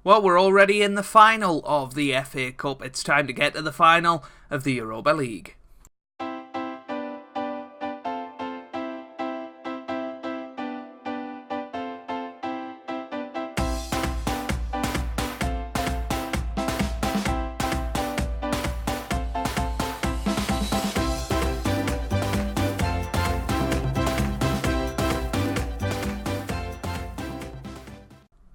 Well, we're already in the final of the FA Cup. It's time to get to the final of the Europa League.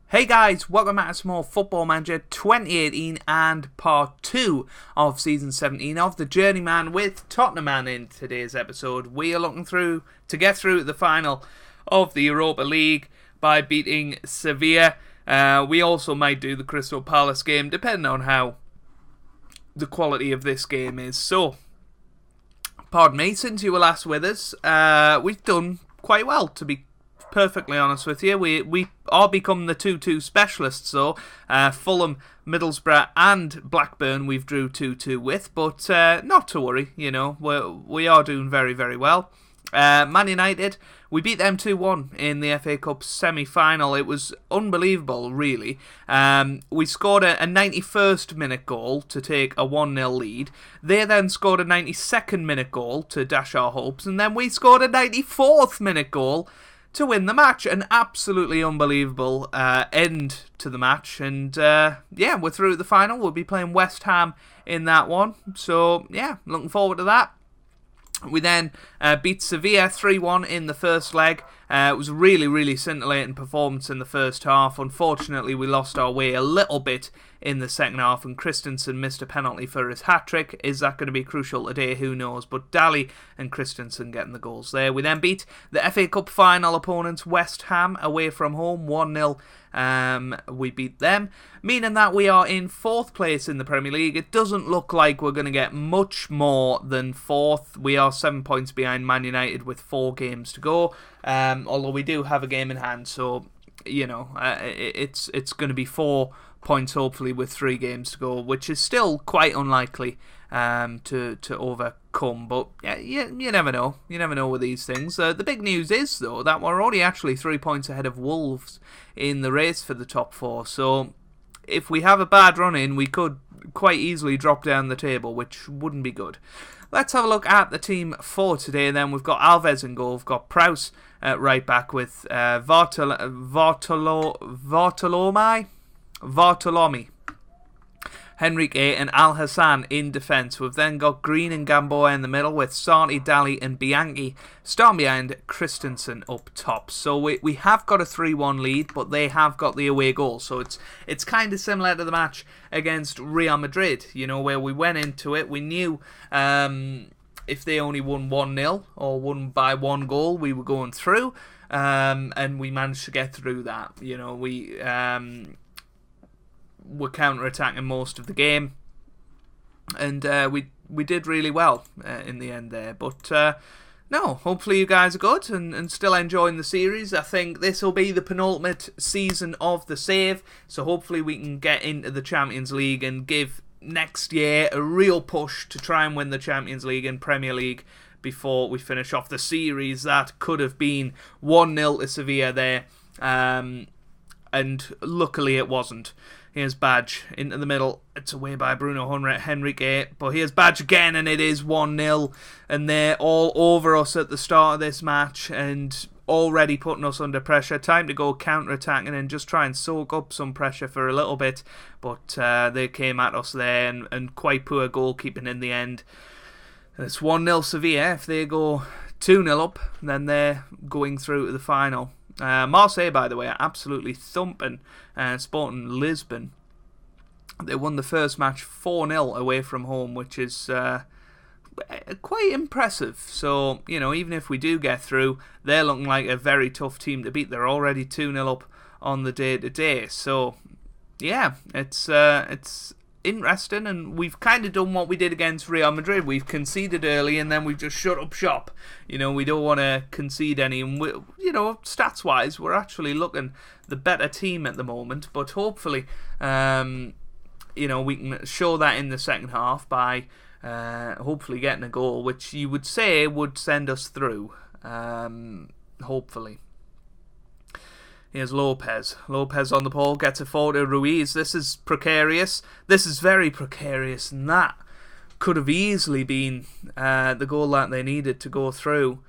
Hey guys, welcome back to some more Football Manager 2018 and part 2 of Season 17 of the Journeyman with Tottenham. In today's episode, we are looking to get through the final of the Europa League by beating Sevilla. We also might do the Crystal Palace game, depending on how the quality of this game is. So, pardon me, since you were last with us, we've done quite well, to be perfectly honest with you. We are become the 2-2 specialists, so Fulham, Middlesbrough and Blackburn we've drew 2-2 with, but not to worry, you know, we are doing very, very well. Man United, we beat them 2-1 in the FA Cup semi-final. It was unbelievable, really. We scored a 91st minute goal to take a 1-0 lead. They then scored a 92nd minute goal to dash our hopes, and then we scored a 94th minute goal to win the match. An absolutely unbelievable end to the match. And yeah, we're through the final. We'll be playing West Ham in that one. So yeah, looking forward to that. We then beat Sevilla 3-1 in the first leg. It was a really, really scintillating performance in the first half. Unfortunately, we lost our way a little bit in the second half, and Christensen missed a penalty for his hat-trick. Is that going to be crucial today? Who knows? But Daly and Christensen getting the goals there. We then beat the FA Cup final opponents, West Ham, away from home, 1-0. We beat them, meaning that we are in 4th place in the Premier League. It doesn't look like we're going to get much more than 4th. We are 7 points behind Man United with 4 games to go, although we do have a game in hand, so you know, it's going to be 4 points hopefully with 3 games to go, which is still quite unlikely to overcome, but yeah, you never know. You never know with these things. The big news is, though, that we're already actually 3 points ahead of Wolves in the race for the top 4, so if we have a bad run in, we could quite easily drop down the table, which wouldn't be good. Let's have a look at the team for today. Then we've got Alves in goal, we've got Prowse right back with Bartolomé, Henrique and Al Hassan in defence. We've then got Green and Gamboa in the middle with Sarti, Daly and Bianchi. Starting behind, Christensen up top. So we have got a 3-1 lead, but they have got the away goal. So it's kind of similar to the match against Real Madrid, you know, where we went into it. We knew if they only won 1-0 or won by 1 goal, we were going through. And we managed to get through that. You know, we were counter-attacking most of the game, and we did really well in the end there. But no, hopefully you guys are good and still enjoying the series. I think this will be the penultimate season of the save, so hopefully we can get into the Champions League and give next year a real push to try and win the Champions League and Premier League before we finish off the series. That could have been 1-0 to Sevilla there, and luckily it wasn't. Here's Badge into the middle. It's away by Bruno Henrique. But here's Badge again, and it is 1-0. And they're all over us at the start of this match and already putting us under pressure. Time to go counter-attacking and just try and soak up some pressure for a little bit. But they came at us there, and quite poor goalkeeping in the end. It's 1-0 Sevilla. If they go 2-0 up, then they're going through to the final. Marseille, by the way, are absolutely thumping Sporting Lisbon. They won the first match 4-0 away from home, which is quite impressive. So, you know, even if we do get through, they're looking like a very tough team to beat. They're already 2-0 up on the day-to-day. So, yeah, it's interesting, and we've kind of done what we did against Real Madrid. We've conceded early and then we've just shut up shop. You know, we don't want to concede any, and you know, stats wise we're actually looking the better team at the moment, but hopefully you know, we can show that in the second half by hopefully getting a goal, which you would say would send us through, hopefully. Here's Lopez. Lopez on the ball, gets it forward to Ruiz. This is precarious. This is very precarious, and that could have easily been the goal that they needed to go through.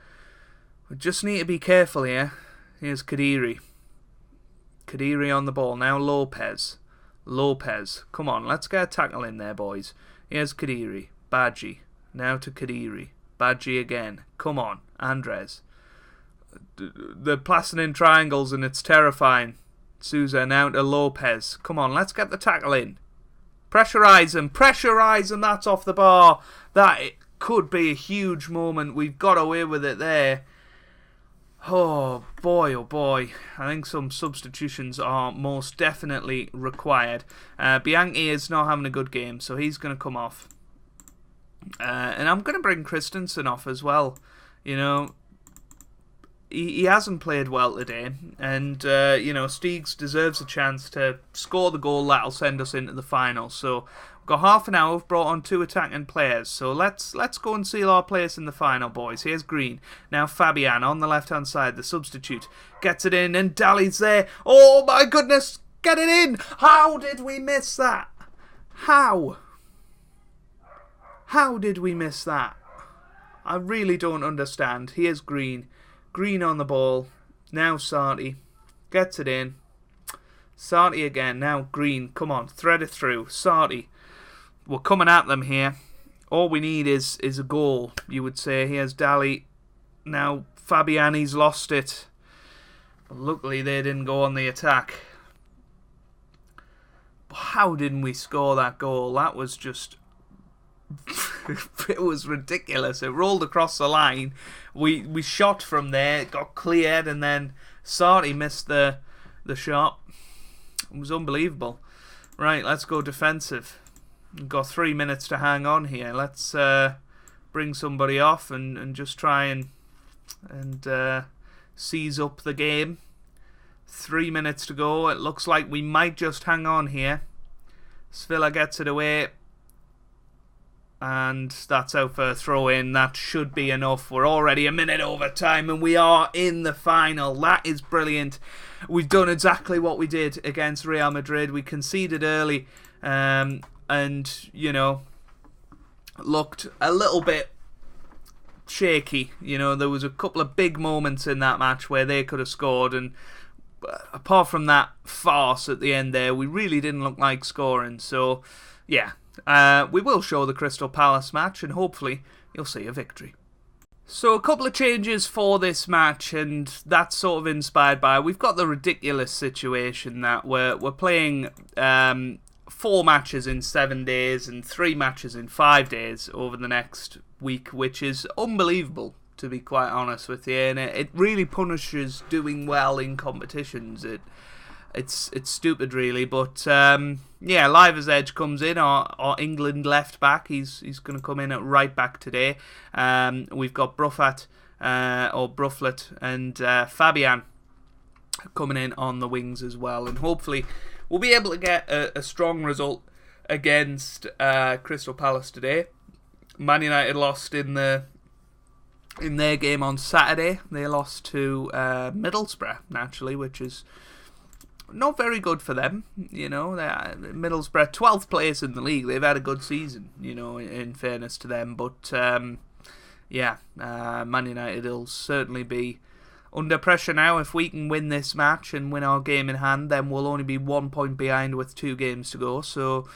We just need to be careful here. Here's Kadiri. Kadiri on the ball. Now Lopez. Lopez. Come on, let's get a tackle in there, boys. Here's Kadiri. Badji. Now to Kadiri. Badji again. Come on, Andres. They're plastering triangles and it's terrifying. Souza now to Lopez. Come on, let's get the tackle in. Pressurise him, that's off the bar. That could be a huge moment. We've got away with it there. Oh boy. I think some substitutions are most definitely required. Bianchi is not having a good game, so he's going to come off. And I'm going to bring Christensen off as well. You know, he hasn't played well today, and Steegs deserves a chance to score the goal that'll send us into the final. So we've got half an hour. We've brought on 2 attacking players, so let's go and seal our place in the final, boys. Here's Green. Now Fabian on the left hand side, the substitute, gets it in, and Daly's there. Oh my goodness, get it in! How did we miss that? How did we miss that? I really don't understand. Here's Green. Green on the ball. Now Sarti. Gets it in. Sarti again. Now Green. Come on. Thread it through. Sarti. We're coming at them here. All we need is a goal, you would say. Here's Daly. Now Fabiani's lost it. But luckily they didn't go on the attack. But how didn't we score that goal? That was just... it was ridiculous. It rolled across the line. We shot from there, it got cleared, and then Sarti missed the shot. It was unbelievable. Right, let's go defensive. We've got 3 minutes to hang on here. Let's bring somebody off and just try and seize up the game. 3 minutes to go. It looks like we might just hang on here. Svilla gets it away. And that's out for a throw in. That should be enough. We're already a minute over time and we are in the final. That is brilliant. We've done exactly what we did against Real Madrid. We conceded early and, you know, looked a little bit shaky. You know, there was a couple of big moments in that match where they could have scored, and apart from that farce at the end there, we really didn't look like scoring. So, yeah. We will show the Crystal Palace match and hopefully you'll see a victory. So a couple of changes for this match, and that's sort of inspired by, we've got the ridiculous situation that we're playing 4 matches in 7 days and 3 matches in 5 days over the next week, which is unbelievable, to be quite honest with you, and it really punishes doing well in competitions. It's stupid, really, but yeah, Liver's Edge comes in, our England left back. He's going to come in at right back today. We've got Bruffat and Fabian coming in on the wings as well, and hopefully we'll be able to get a strong result against Crystal Palace today. Man United lost in their game on Saturday. They lost to Middlesbrough, naturally, which is not very good for them. You know, Middlesbrough, 12th place in the league. They've had a good season, you know, in fairness to them. But, yeah, Man United will certainly be under pressure now. If we can win this match and win our game in hand, then we'll only be 1 point behind with 2 games to go. So,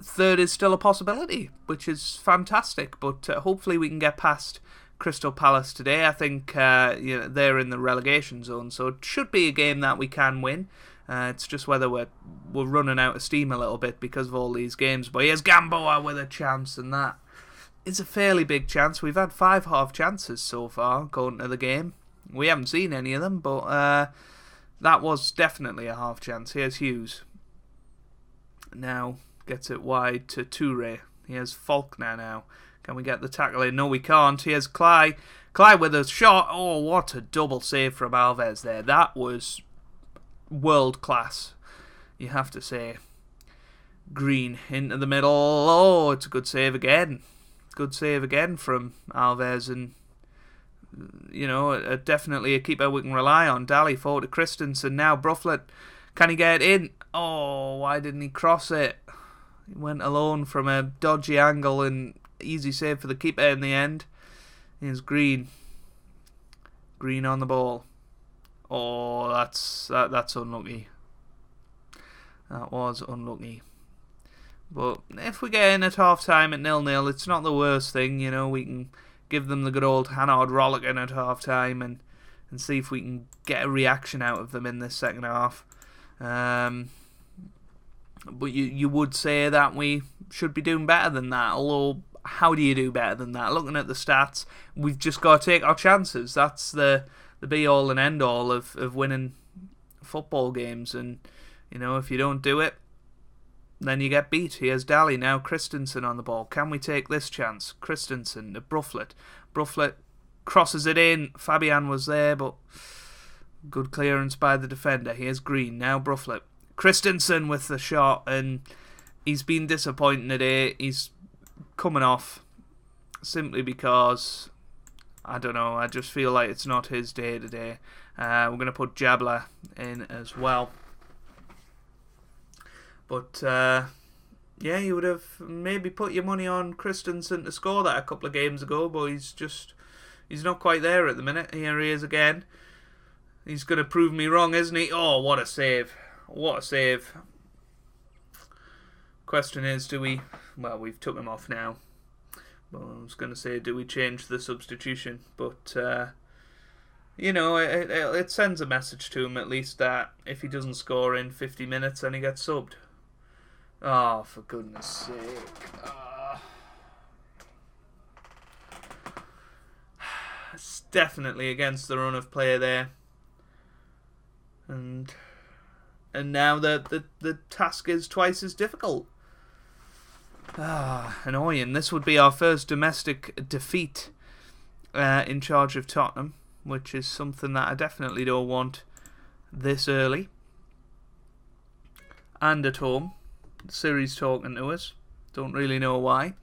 third is still a possibility, which is fantastic. But hopefully we can get past Crystal Palace today. I think they're in the relegation zone, so it should be a game that we can win. It's just whether we're running out of steam a little bit because of all these games. But here's Gamboa with a chance, and that is a fairly big chance. We've had 5 half chances so far going to the game. We haven't seen any of them, but that was definitely a half chance. Here's Hughes. Now gets it wide to Toure. Here's Faulkner now. Can we get the tackle in? No, we can't. Here's Cly. Cly with a shot. Oh, what a double save from Alves there. That was world class, you have to say. Green into the middle. Oh, it's a good save again. Good save again from Alves, and definitely a keeper we can rely on. Daly forward to Christensen. Now Brufflet. Can he get it in? Oh, why didn't he cross it? He went alone from a dodgy angle and easy save for the keeper in the end. Here's Green. Green on the ball. Oh, that's unlucky. That was unlucky. But if we get in at half-time at 0-0, it's not the worst thing. We can give them the good old Hannard rollicking at half-time and see if we can get a reaction out of them in this second half. But you would say that we should be doing better than that. Although, how do you do better than that? Looking at the stats, we've just got to take our chances. That's the be-all and end-all of winning football games. And, if you don't do it, then you get beat. Here's Daly now. Christensen on the ball. Can we take this chance? Christensen to Brufflet. Brufflet crosses it in. Fabian was there, but good clearance by the defender. Here's Green. Now Brufflet. Christensen with the shot, and he's been disappointing today. He's coming off simply because, I don't know, I just feel like it's not his day today. We're going to put Jabla in as well. But, you would have maybe put your money on Christensen to score that a couple of games ago, but he's not quite there at the minute. Here he is again. He's going to prove me wrong, isn't he? Oh, what a save. What a save. Question is, we've took him off now. Well, I was going to say, do we change the substitution? But, it sends a message to him at least that if he doesn't score in 50 minutes, then he gets subbed. Oh, for goodness sake. It's definitely against the run of play there. And now the task is twice as difficult. Annoying. This would be our first domestic defeat in charge of Tottenham, which is something that I definitely don't want this early. And at home. Siri's talking to us. Don't really know why.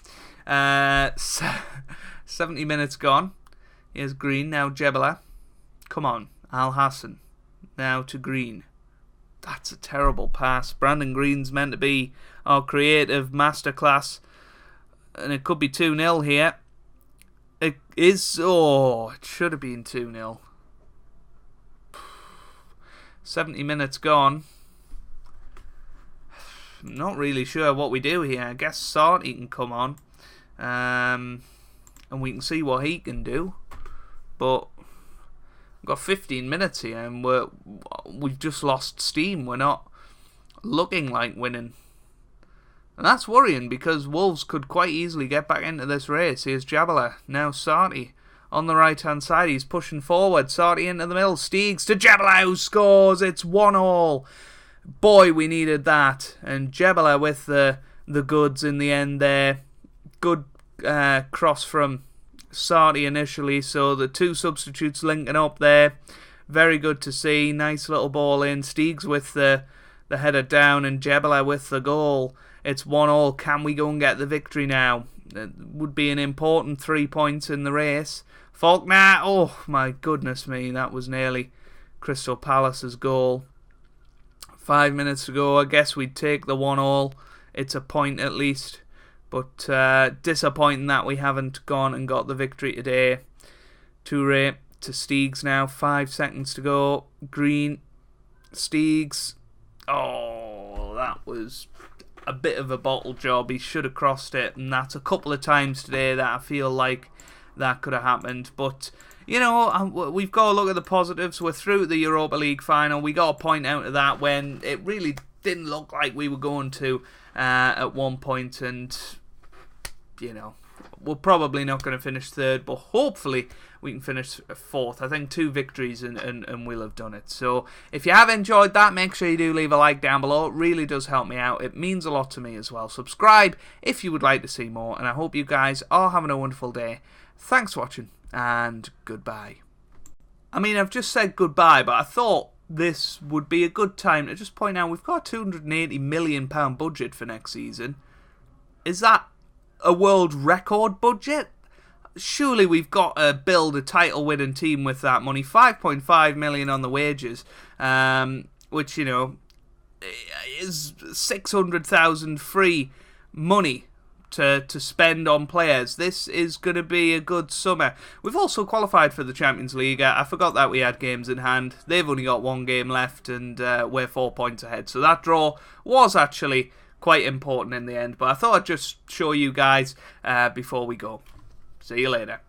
70 minutes gone. Here's Green. Now Jebela. Come on. Al Hassan. Now to Green. That's a terrible pass. Brandon Green's meant to be our creative masterclass. And it could be 2-0 here. It is. Oh, it should have been 2-0. 70 minutes gone. Not really sure what we do here. I guess Sarti can come on. And we can see what he can do. But we've got 15 minutes here and we've just lost steam. We're not looking like winning. And that's worrying because Wolves could quite easily get back into this race. Here's Jabala. Now Sarti on the right-hand side. He's pushing forward. Sarti into the middle. Steegs to Jabala who scores. It's 1-1. Boy, we needed that. And Jebela with the goods in the end there. Good cross from Sarti initially. So the two substitutes linking up there. Very good to see. Nice little ball in. Steegs with the header down and Jebela with the goal. It's 1-1. Can we go and get the victory now? It would be an important 3 points in the race. Faulkner. Oh, my goodness me. That was nearly Crystal Palace's goal. 5 minutes to go. I guess we'd take the 1-1. It's a point at least. But disappointing that we haven't gone and got the victory today. Toure to Steegs now. 5 seconds to go. Green. Steegs. Oh, that was a bit of a bottle job. He should have crossed it. And that's a couple of times today that I feel like that could have happened. But we've got to look at the positives. We're through the Europa League final. We got a point out of that when it really didn't look like we were going to at one point. And, we're probably not going to finish third, but hopefully we can finish fourth. I think 2 victories and we'll have done it. So if you have enjoyed that, make sure you do leave a like down below. It really does help me out. It means a lot to me as well. Subscribe if you would like to see more. And I hope you guys are having a wonderful day. Thanks for watching. And goodbye. I mean, I've just said goodbye, but I thought this would be a good time to just point out we've got a £280 million budget for next season. Is that a world record budget? surely we've got to build a title-winning team with that money. 5.5 million on the wages, which, you know, is 600,000 free money to spend on players. This is going to be a good summer. We've also qualified for the Champions League. I forgot that we had games in hand. They've only got one game left, and we're 4 points ahead. So that draw was actually quite important in the end. But I thought I'd just show you guys before we go. See you later.